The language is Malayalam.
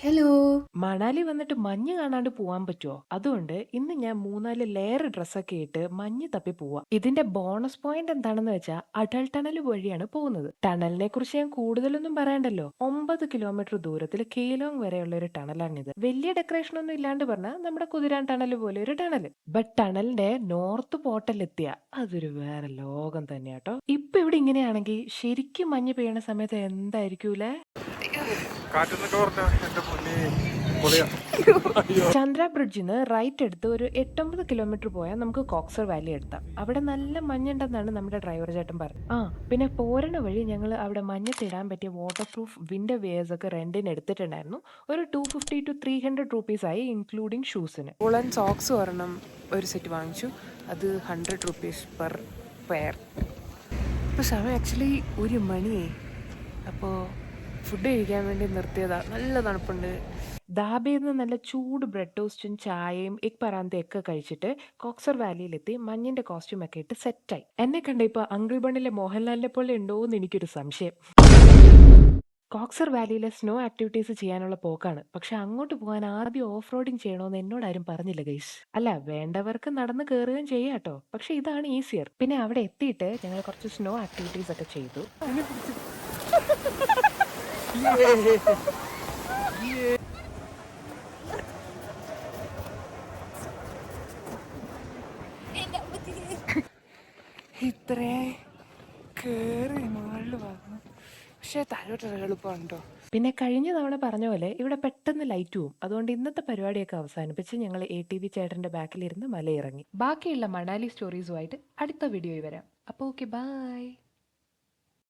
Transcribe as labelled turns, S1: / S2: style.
S1: ഹലോ.
S2: മണാലി വന്നിട്ട് മഞ്ഞ് കാണാണ്ട് പോവാൻ പറ്റുമോ? അതുകൊണ്ട് ഇന്ന് ഞാൻ 3-4 ലെയർ ഡ്രസ്സൊക്കെ ഇട്ട് മഞ്ഞ് തപ്പി പോവാ. ഇതിന്റെ ബോണസ് പോയിന്റ് എന്താണെന്ന് വെച്ചാൽ അടൽ ടണൽ വഴിയാണ് പോകുന്നത്. ടണലിനെ കുറിച്ച് ഞാൻ കൂടുതലൊന്നും പറയണ്ടല്ലോ. 9 കിലോമീറ്റർ ദൂരത്തിൽ കേലോങ് വരെയുള്ള ഒരു ടണലാണിത്. വലിയ ഡെക്കറേഷൻ ഒന്നും ഇല്ലാണ്ട് പറഞ്ഞാൽ നമ്മുടെ കുതിരാൻ ടണൽ പോലെ ഒരു ടണൽ. ബട്ട് ടണലിന്റെ നോർത്ത് പോർട്ടൽ എത്തിയ അതൊരു വേറെ ലോകം തന്നെയാട്ടോ. ഇപ്പൊ ഇവിടെ ഇങ്ങനെയാണെങ്കിൽ ശരിക്കും മഞ്ഞ് പെയ്യണ സമയത്ത് എന്തായിരിക്കൂലേ? ചന്ദ്ര ബ്രിഡ്ജിൽ നിന്ന് റൈറ്റ് എടുത്ത് ഒരു 8-9 കിലോമീറ്റർ പോയാൽ നമുക്ക് കോക്സർ വാലി എടുത്താം. അവിടെ നല്ല മഞ്ഞുണ്ടെന്നാണ് നമ്മുടെ ഡ്രൈവർ ചേട്ടൻ പറഞ്ഞത്. പിന്നെ പോരണ വഴി ഞങ്ങൾ അവിടെ മഞ്ഞത്തിടാൻ പറ്റിയ വാട്ടർ പ്രൂഫ് വിൻഡർ വെയേഴ്സ് ഒക്കെ റെന്റിന് എടുത്തിട്ടുണ്ടായിരുന്നു. ഒരു 250 to 300 rupees ആയി, ഇൻക്ലൂഡിങ് ഷൂസിന്. വൂളൻ സോക്സ് ഒരെണ്ണം ഒരു സെറ്റ് വാങ്ങിച്ചു. അത് 100 rupees പെർ പെയർ. ഇപ്പോൾ സമയം ആക്ച്വലി 1 മണിയായി. അപ്പോൾ ഫുഡ് കഴിക്കാൻ വേണ്ടി നിർത്തിയതാ. നല്ല തണുപ്പുണ്ട്. ദാബയിൽ നിന്ന് നല്ല ചൂട് ബ്രെഡ് ടോസ്റ്റും ചായയും എഗ് പറാന്തയും ഒക്കെ കഴിച്ചിട്ട് കോക്സർ വാലിയിലെത്തി മഞ്ഞിന്റെ കോസ്റ്റ്യൂം ഒക്കെ ഇട്ട് സെറ്റായി. എന്നെ കണ്ട ഇപ്പൊ അങ്കിൾ ബണ്ണിലെ മോഹൻലാലിനെ പോലെ ഉണ്ടോ എന്ന് എനിക്കൊരു സംശയം. കോക്സർ വാലിയിലെ സ്നോ ആക്ടിവിറ്റീസ് ചെയ്യാനുള്ള പോക്കാണ്. പക്ഷെ അങ്ങോട്ട് പോകാൻ ആദ്യം ഓഫ് റോഡിങ് ചെയ്യണമെന്ന് എന്നോട് ആരും പറഞ്ഞില്ല ഗൈസ്. അല്ല, വേണ്ടവർക്ക് നടന്ന് കയറുകയും ചെയ്യാട്ടോ. പക്ഷെ ഇതാണ് ഈസിയർ. പിന്നെ അവിടെ എത്തിയിട്ട് ഞങ്ങൾ കുറച്ച് സ്നോ ആക്ടിവിറ്റീസ് ഒക്കെ ചെയ്തു. ഇത്രേ കേറി മുകളിൽ വന്നു. പക്ഷെ താഴോട്ട് എളുപ്പമുണ്ടോ? പിന്നെ കഴിഞ്ഞ തവണ പറഞ്ഞ പോലെ ഇവിടെ പെട്ടെന്ന് ലൈറ്റ് പോവും. അതുകൊണ്ട് ഇന്നത്തെ പരിപാടിയൊക്കെ അവസാനിപ്പിച്ച് ഞങ്ങൾ ATV ചേട്ടന്റെ ബാക്കിലിരുന്ന് മലയിറങ്ങി. ബാക്കിയുള്ള മണാലി സ്റ്റോറീസുമായിട്ട് അടുത്ത വീഡിയോയിൽ വരാം. അപ്പോൾ ഓക്കെ, ബൈ.